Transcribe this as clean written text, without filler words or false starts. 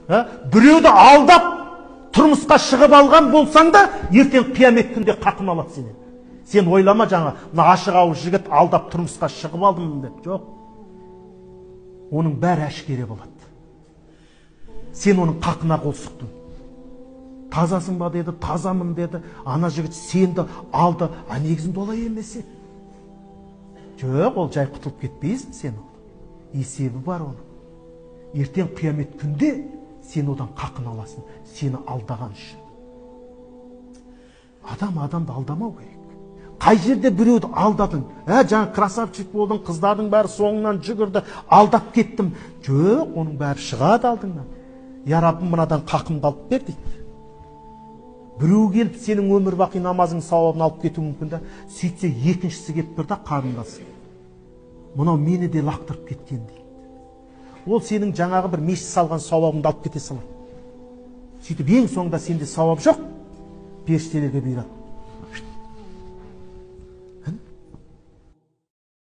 Біреуді алдап тұрмысқа шығып алған болсаң да, ертең қиямет күнде қақын алады сенен. Сен ойлама жаңа, ашық ауыз жігіт алдап тұрмысқа шығып алдым деп. Жоқ. Оның бәрі әшкере болады. Сен оның қақына қол сұқтың. Тазасың ба деді, тазамын деді. Ана жігіт сенді алды, негізінде олай емес еді. Жоқ, ол жай құтылып кетпейсің сен. Есебі бар оның. Ертең қиямет күнде сен одан қақын аласың, сені алдаған үшін. Адам адамды алдамау керек. Қай жерде біреуді алдадың, жаңа красавчик болдың, қыздардың бәрі соңынан жүгірді, алдап кеттім. Жоқ, оның бәрі шығады алдыңнан. Я Раббым, мынадан қақымды алып бер дейді. Біреу келіп сенің өмір бақи намазың сауабын алып кетуі мүмкін да, сөйтсе екіншісі келіп тұр да қарындасы. Мынау мені де лақтырып кеткен дейді. Ол сенің жаңағы бір мешіт салған сауабыңды алып кете салады. Сөйтіп ең соңында сенде сауап жоқ, періштелерге бұйырады.